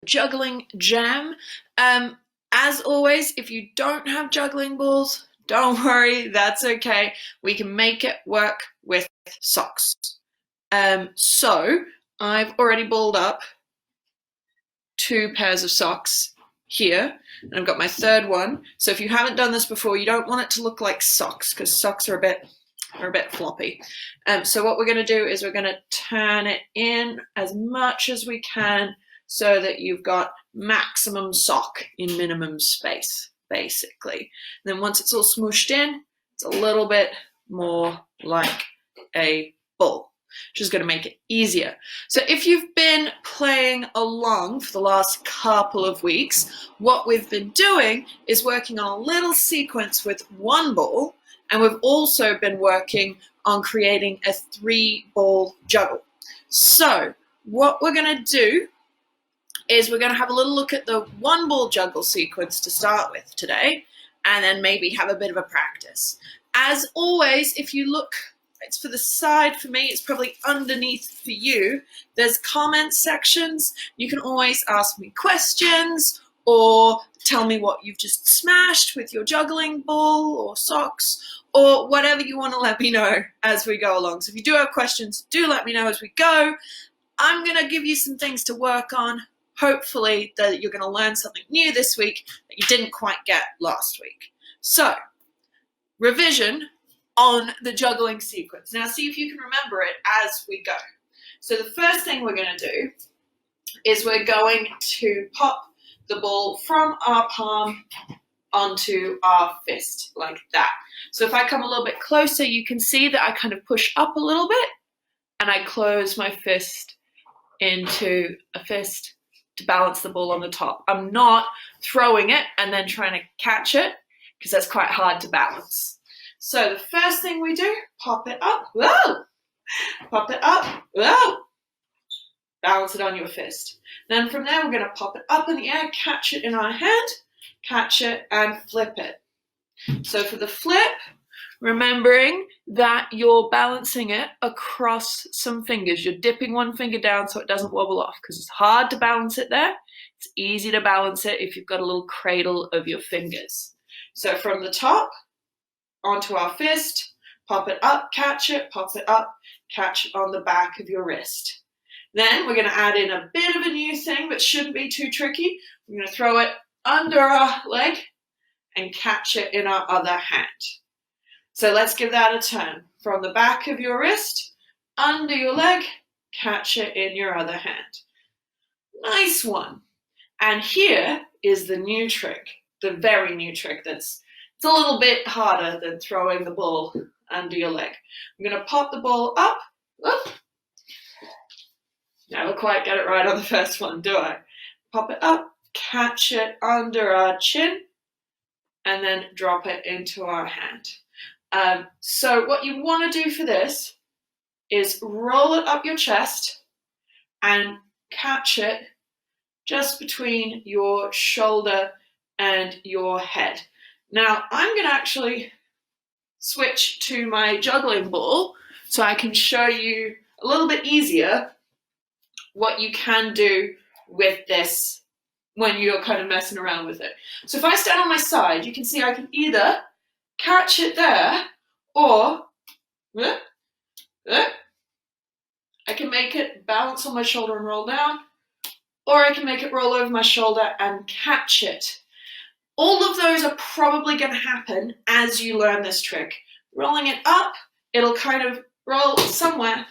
juggling jam. As always, if you don't have juggling balls, don't worry, that's okay. We can make it work with socks. So I've already balled up 2 pairs of socks here, and I've got my third one. So if you haven't done this before, you don't want it to look like socks, because socks are a bit floppy. So what we're going to do is we're going to turn it in as much as we can so that you've got maximum sock in minimum space, basically. And then once it's all smooshed in, it's a little bit more like a ball, which is going to make it easier. So if you've been playing along for the last couple of weeks, what we've been doing is working on a little sequence with 1 ball, and we've also been working on creating a 3-ball juggle. So what we're going to do is we're going to have a little look at the 1-ball juggle sequence to start with today, and then maybe have a bit of a practice. As always, if you look, it's for the side for me, it's probably underneath for you, there's comment sections. You can always ask me questions or tell me what you've just smashed with your juggling ball or socks, or whatever you want to let me know as we go along. So if you do have questions, do let me know as we go. I'm going to give you some things to work on. Hopefully that you're going to learn something new this week that you didn't quite get last week. So, revision on the juggling sequence. Now see if you can remember it as we go. So the first thing we're going to do is we're going to pop the ball from our palm onto our fist, like that. So if I come a little bit closer, you can see that I kind of push up a little bit and I close my fist into a fist to balance the ball on the top. I'm not throwing it and then trying to catch it, because that's quite hard to balance. So the first thing we do, pop it up, whoa, pop it up, whoa, balance it on your fist. Then from there, we're going to pop it up in the air, catch it in our hand, catch it and flip it. So for the flip, remembering that you're balancing it across some fingers. You're dipping one finger down so it doesn't wobble off, because it's hard to balance it there. It's easy to balance it if you've got a little cradle of your fingers. So from the top onto our fist, pop it up, catch it, pop it up, catch it on the back of your wrist. Then we're going to add in a bit of a new thing, but shouldn't be too tricky. We're going to throw it under our leg and catch it in our other hand. So let's give that a turn. From the back of your wrist, under your leg, catch it in your other hand. Nice one. And here is the new trick, the very new trick it's a little bit harder than throwing the ball under your leg. I'm going to pop the ball up. Whoop. Never quite get it right on the first one, do I? Pop it up, catch it under our chin, and then drop it into our hand. So what you want to do for this is roll it up your chest and catch it just between your shoulder and your head. Now I'm going to actually switch to my juggling ball so I can show you a little bit easier what you can do with this when you're kind of messing around with it. So if I stand on my side, you can see I can either catch it there, or I can make it bounce on my shoulder and roll down, or I can make it roll over my shoulder and catch it. All of those are probably going to happen as you learn this trick. Rolling it up, it'll kind of roll somewhere.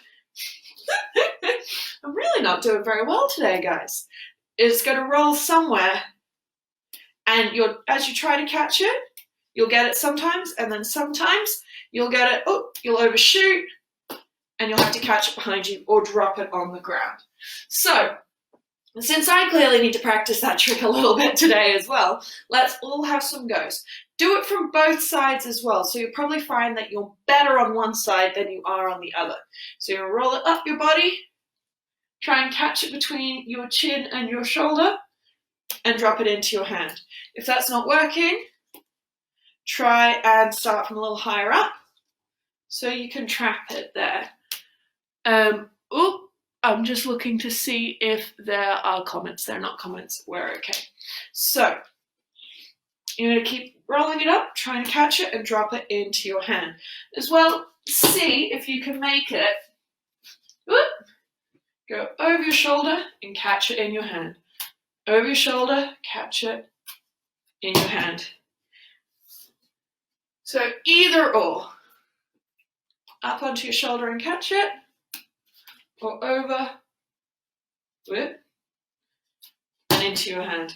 I'm really not doing very well today, guys. It's going to roll somewhere, and as you try to catch it, you'll get it sometimes, and then sometimes you'll get it, you'll overshoot, and you'll have to catch it behind you or drop it on the ground. So, since I clearly need to practice that trick a little bit today as well, let's all have some goes. Do it from both sides as well, so you'll probably find that you're better on one side than you are on the other. So you're going to roll it up your body, try and catch it between your chin and your shoulder, and drop it into your hand. If that's not working, try and start from a little higher up so you can trap it there. I'm just looking to see if there are comments. There are not comments. We're okay. So you're going to keep rolling it up, trying to catch it and drop it into your hand. As well, see if you can make it go over your shoulder and catch it in your hand. Over your shoulder, catch it in your hand. So either or. Up onto your shoulder and catch it, or over, and into your hand.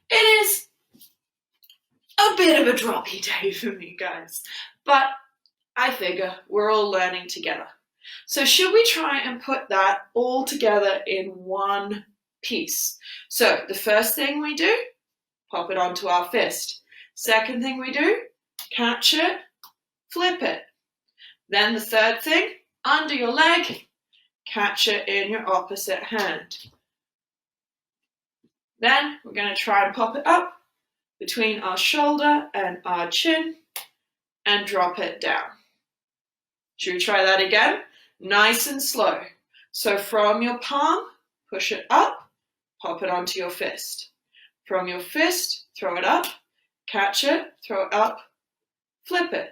It is a bit of a droppy day for me, guys, but I figure we're all learning together. So should we try and put that all together in one piece? So the first thing we do, pop it onto our fist. Second thing we do, catch it, flip it. Then the third thing, under your leg, catch it in your opposite hand. Then we're going to try and pop it up between our shoulder and our chin and drop it down. Should we try that again? Nice and slow. So from your palm, push it up, pop it onto your fist. From your fist, throw it up, catch it, throw it up, flip it.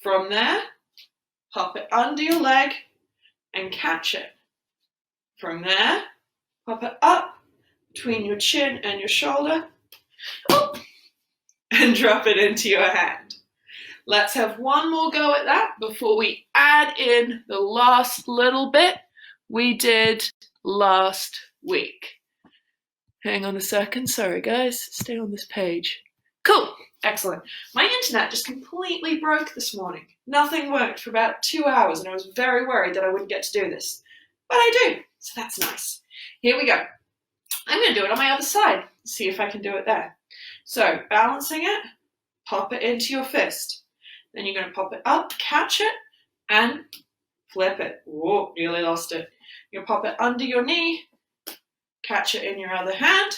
From there, pop it under your leg and catch it. From there, pop it up between your chin and your shoulder and drop it into your hand. Let's have one more go at that before we add in the last little bit we did last week. Hang on a second. Sorry, guys. Stay on this page. Cool. Excellent. My internet just completely broke this morning. Nothing worked for about 2 hours, and I was very worried that I wouldn't get to do this. But I do, so that's nice. Here we go. I'm going to do it on my other side. See if I can do it there. So, balancing it, pop it into your fist. Then you're going to pop it up, catch it, and flip it. Whoa, nearly lost it. You'll pop it under your knee, catch it in your other hand.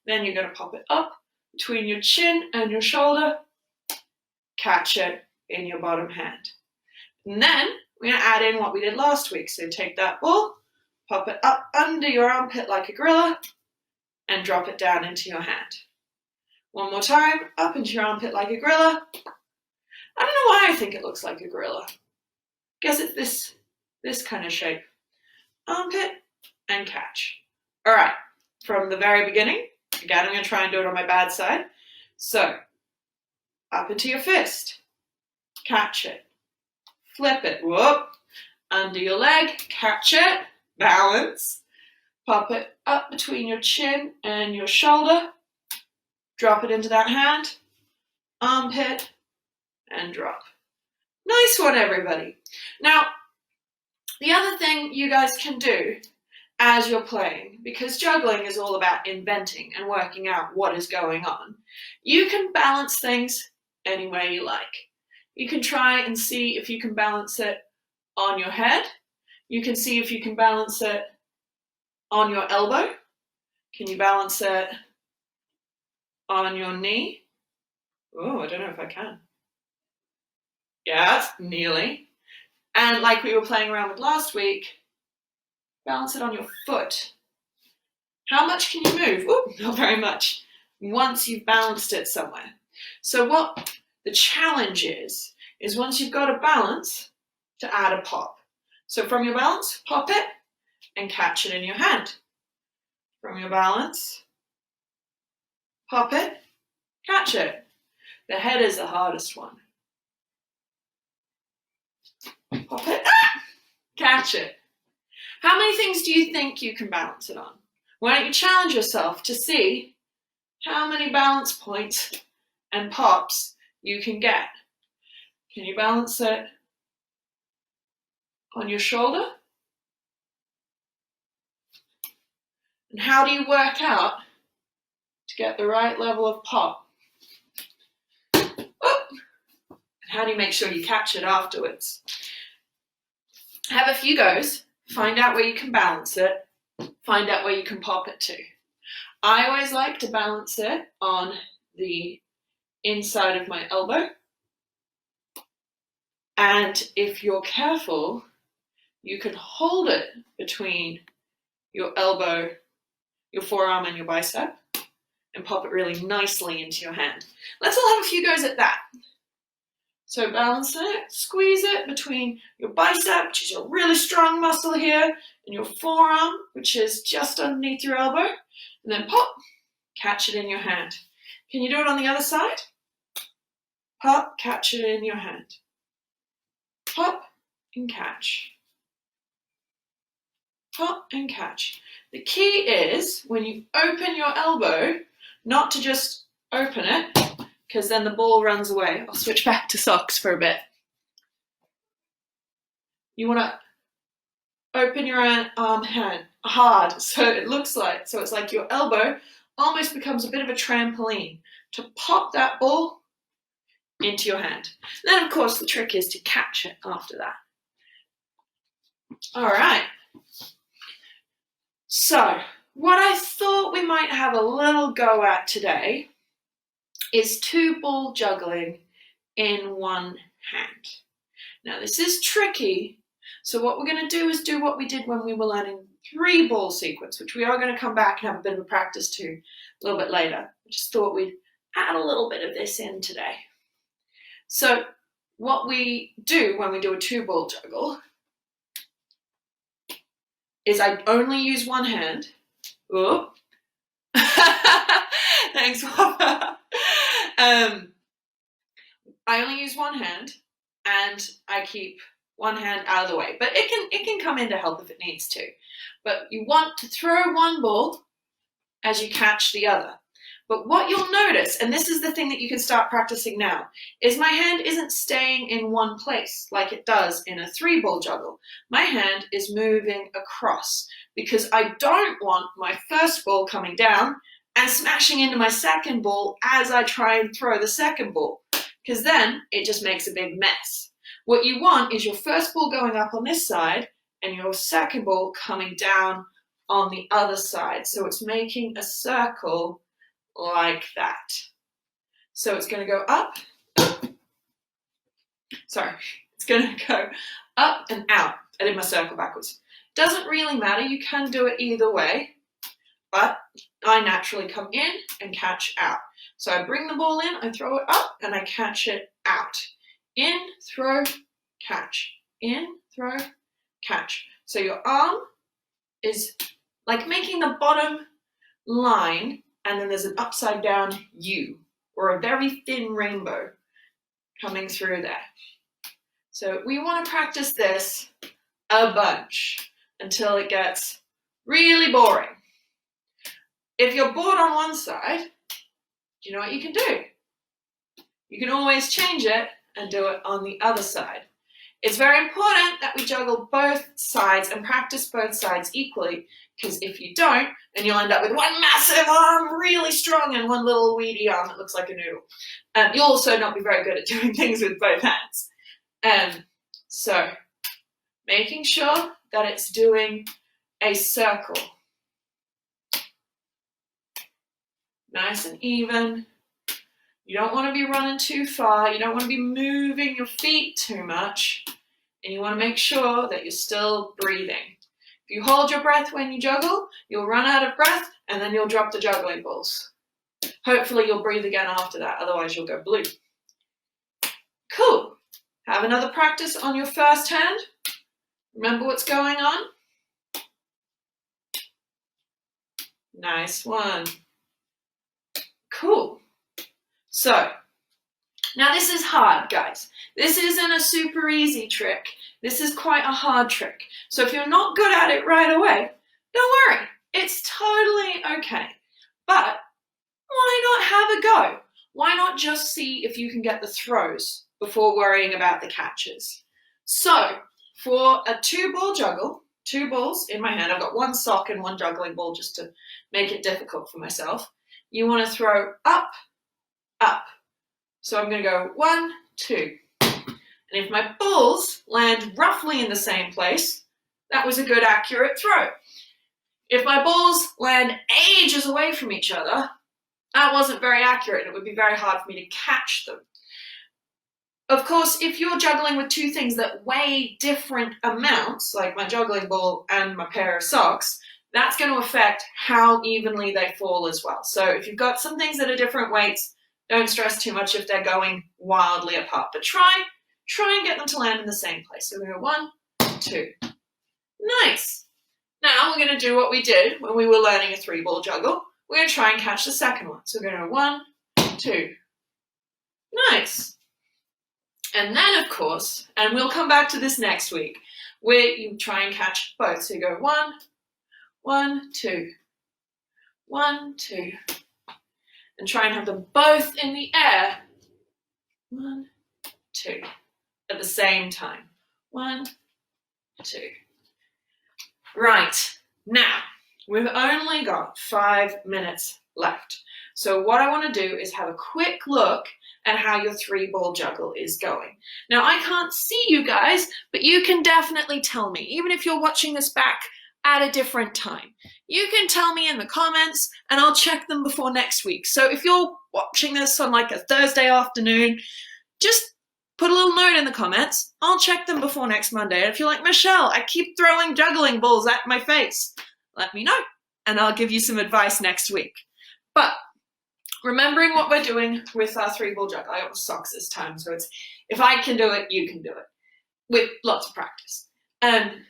Then you're going to pop it up between your chin and your shoulder, catch it in your bottom hand. And then we're going to add in what we did last week. So take that ball, pop it up under your armpit like a gorilla, and drop it down into your hand. One more time, up into your armpit like a gorilla. I don't know why I think it looks like a gorilla. Guess it's this kind of shape. Armpit and catch. All right, from the very beginning, again, I'm going to try and do it on my bad side. So, up into your fist, catch it, flip it, whoop, under your leg, catch it, balance, pop it up between your chin and your shoulder, drop it into that hand, armpit, and drop. Nice one, everybody. Now, the other thing you guys can do as you're playing, because juggling is all about inventing and working out what is going on, you can balance things any way you like. You can try and see if you can balance it on your head. You can see if you can balance it on your elbow. Can you balance it on your knee? Oh, I don't know if I can. Yeah, nearly. And like we were playing around with last week, balance it on your foot. How much can you move? Ooh, not very much. Once you've balanced it somewhere. So what the challenge is once you've got a balance, to add a pop. So from your balance, pop it and catch it in your hand. From your balance, pop it, catch it. The head is the hardest one. Pop it, catch it. How many things do you think you can balance it on? Why don't you challenge yourself to see how many balance points and pops you can get? Can you balance it on your shoulder? And how do you work out to get the right level of pop? And how do you make sure you catch it afterwards? Have a few goes. Find out where you can balance it. Find out where you can pop it to. I always like to balance it on the inside of my elbow. And if you're careful, you can hold it between your elbow, your forearm and your bicep and pop it really nicely into your hand. Let's all have a few goes at that. So balance it, squeeze it between your bicep, which is a really strong muscle here, and your forearm, which is just underneath your elbow, and then pop, catch it in your hand. Can you do it on the other side? Pop, catch it in your hand. Pop and catch. Pop and catch. The key is when you open your elbow, not to just open it, because then the ball runs away. I'll switch back to socks for a bit. You want to open your arm hand hard so it looks like, so it's like your elbow almost becomes a bit of a trampoline to pop that ball into your hand. Then of course the trick is to catch it after that. All right. So what I thought we might have a little go at today is 2-ball juggling in one hand. Now this is tricky, so what we're going to do is do what we did when we were learning 3-ball sequence, which we are going to come back and have a bit of a practice to a little bit later. I just thought we'd add a little bit of this in today. So what we do when we do a 2-ball juggle is I only use one hand. Oh. Thanks, Papa. I only use one hand and I keep one hand out of the way, but it can come in to help if it needs to. But you want to throw one ball as you catch the other. But what you'll notice, and this is the thing that you can start practicing now, is my hand isn't staying in one place like it does in a 3-ball juggle. My hand is moving across because I don't want my first ball coming down and smashing into my second ball as I try and throw the second ball, because then it just makes a big mess. What you want is your first ball going up on this side and your second ball coming down on the other side. So it's making a circle like that. So it's going to go up. Sorry, it's going to go up and out. I did my circle backwards. Doesn't really matter. You can do it either way, but I naturally come in and catch out. So I bring the ball in, I throw it up, and I catch it out. In, throw, catch. In, throw, catch. So your arm is like making the bottom line, and then there's an upside down U, or a very thin rainbow coming through there. So we want to practice this a bunch until it gets really boring. If you're bored on one side, do you know what you can do? You can always change it and do it on the other side. It's very important that we juggle both sides and practice both sides equally, because if you don't, then you'll end up with one massive arm, really strong, and one little weedy arm that looks like a noodle. You'll also not be very good at doing things with both hands. So making sure that it's doing a circle. Nice and even. You don't want to be running too far. You don't want to be moving your feet too much. And you want to make sure that you're still breathing. If you hold your breath when you juggle, you'll run out of breath and then you'll drop the juggling balls. Hopefully you'll breathe again after that, otherwise you'll go blue. Cool. Have another practice on your first hand. Remember what's going on? Nice one. Cool. So, now this is hard, guys. This isn't a super easy trick. This is quite a hard trick. So if you're not good at it right away, don't worry. It's totally okay. But why not have a go? Why not just see if you can get the throws before worrying about the catches? So, for a 2-ball juggle, 2 balls in my hand, I've got one sock and one juggling ball just to make it difficult for myself. You want to throw up, up. So I'm going to go 1, 2. And if my balls land roughly in the same place, that was a good accurate throw. If my balls land ages away from each other, that wasn't very accurate. It would be very hard for me to catch them. Of course, if you're juggling with two things that weigh different amounts, like my juggling ball and my pair of socks, that's going to affect how evenly they fall as well. So if you've got some things that are different weights, don't stress too much if they're going wildly apart, but try and get them to land in the same place. So we go 1, 2. Nice. Now we're going to do what we did when we were learning a 3-ball juggle. We're going to try and catch the second one. So we're going to go 1, 2. Nice. And then, of course, and we'll come back to this next week, where you try and catch both. So you go 1, 1, 2, 1, 2, and try and have them both in the air. 1, 2, at the same time. 1, 2. Right, now, we've only got 5 minutes left. So what I want to do is have a quick look at how your 3-ball juggle is going. Now, I can't see you guys, but you can definitely tell me, even if you're watching this back at a different time. You can tell me in the comments, and I'll check them before next week. So if you're watching this on like a Thursday afternoon, just put a little note in the comments. I'll check them before next Monday. And if you're like, Michelle, I keep throwing juggling balls at my face, let me know, and I'll give you some advice next week. But remembering what we're doing with our 3-ball juggle, I got the socks this time, so it's if I can do it, you can do it, with lots of practice.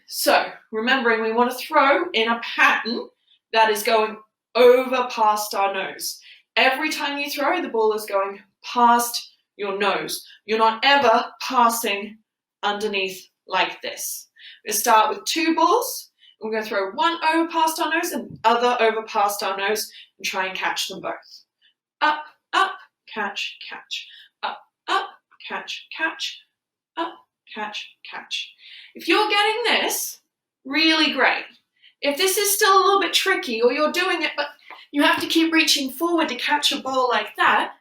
So remembering we want to throw in a pattern that is going over past our nose. Every time you throw, the ball is going past your nose. You're not ever passing underneath like this. We're going to start with 2 balls. We're going to throw one over past our nose and other over past our nose and try and catch them both. Up, up, catch, catch. Up, up, catch, catch. Up, catch, catch. If you're getting this, really great. If this is still a little bit tricky or you're doing it but you have to keep reaching forward to catch a ball like that,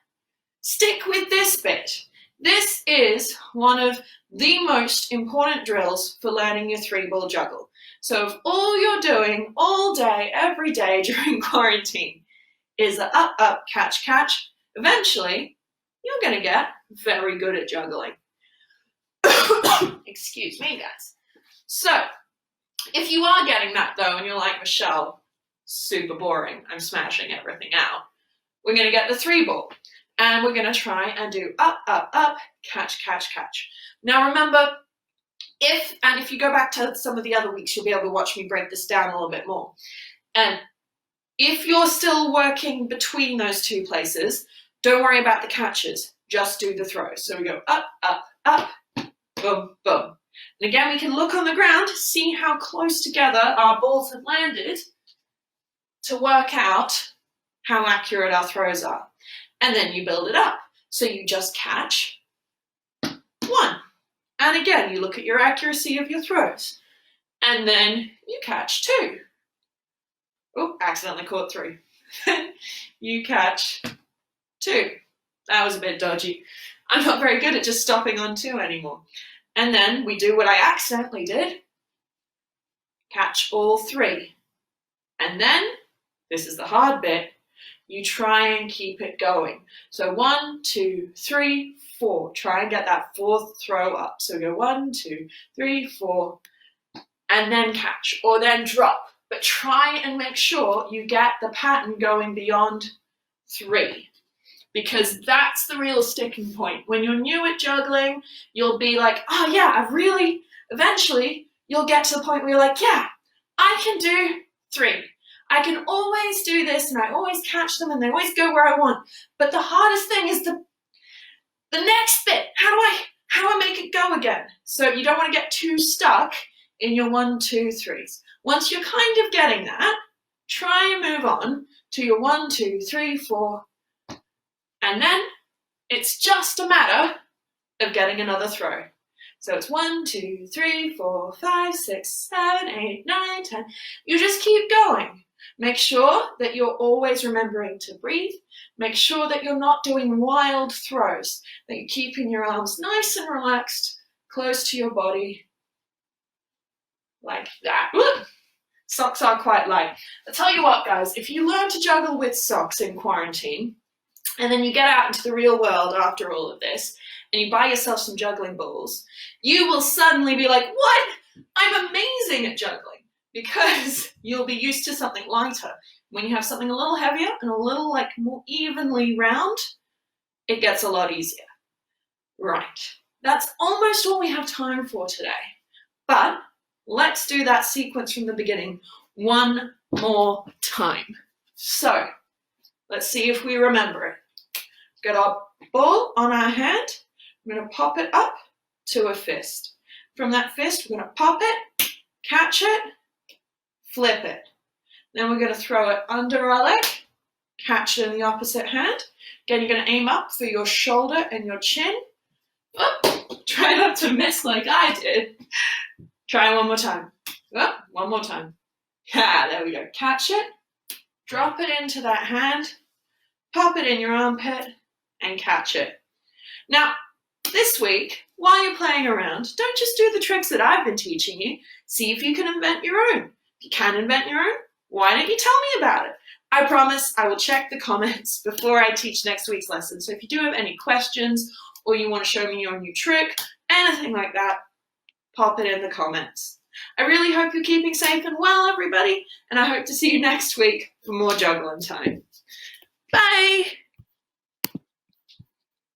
stick with this bit. This is one of the most important drills for learning your 3-ball juggle. So if all you're doing all day, every day during quarantine is the up, up, catch, catch, eventually you're going to get very good at juggling. Excuse me, guys. So if you are getting that though, and you're like, Michelle, super boring, I'm smashing everything out, we're going to get the 3-ball. And we're going to try and do up, up, up, catch, catch, catch. Now remember, if you go back to some of the other weeks, you'll be able to watch me break this down a little bit more. And if you're still working between those 2 places, don't worry about the catches, just do the throws. So we go up, up, up, boom, boom. And again, we can look on the ground, see how close together our balls have landed to work out how accurate our throws are. And then you build it up. So you just catch 1. And again, you look at your accuracy of your throws. And then you catch 2. Oh, accidentally caught 3. You catch 2. That was a bit dodgy. I'm not very good at just stopping on 2 anymore. And then we do what I accidentally did. Catch all 3. And then, this is the hard bit, you try and keep it going. So 1, 2, 3, 4. Try and get that 4th throw up. So go 1, 2, 3, 4, and then catch, or then drop. But try and make sure you get the pattern going beyond 3. Because that's the real sticking point. When you're new at juggling, you'll be like, oh yeah, eventually you'll get to the point where you're like, yeah, I can do 3. I can always do this and I always catch them and they always go where I want. But the hardest thing is the next bit. How do I make it go again? So you don't want to get too stuck in your 1, 2, 3s. Once you're kind of getting that, try and move on to your 1, 2, 3, 4. And then it's just a matter of getting another throw. So it's 1, 2, 3, 4, 5, 6, 7, 8, 9, 10. You just keep going. Make sure that you're always remembering to breathe. Make sure that you're not doing wild throws, that you're keeping your arms nice and relaxed, close to your body, like that. Ooh, socks are quite light. I'll tell you what, guys, if you learn to juggle with socks in quarantine, and then you get out into the real world after all of this, and you buy yourself some juggling balls, you will suddenly be like, what? I'm amazing at juggling, because you'll be used to something lighter. When you have something a little heavier and a little like more evenly round, it gets a lot easier. Right, that's almost all we have time for today. But let's do that sequence from the beginning one more time. So let's see if we remember it. Got our ball on our hand. We're going to pop it up to a fist. From that fist, we're going to pop it, catch it, flip it. Then we're going to throw it under our leg, catch it in the opposite hand. Again, you're going to aim up for your shoulder and your chin. Oh, try not to miss like I did. Try one more time. Oh, one more time. Yeah, there we go. Catch it, drop it into that hand, pop it in your armpit, and catch it. Now, this week, while you're playing around, don't just do the tricks that I've been teaching you. See if you can invent your own. If you can invent your own, why don't you tell me about it? I promise I will check the comments before I teach next week's lesson. So if you do have any questions or you want to show me your new trick, anything like that, pop it in the comments. I really hope you're keeping safe and well, everybody, and I hope to see you next week for more juggling time. Bye!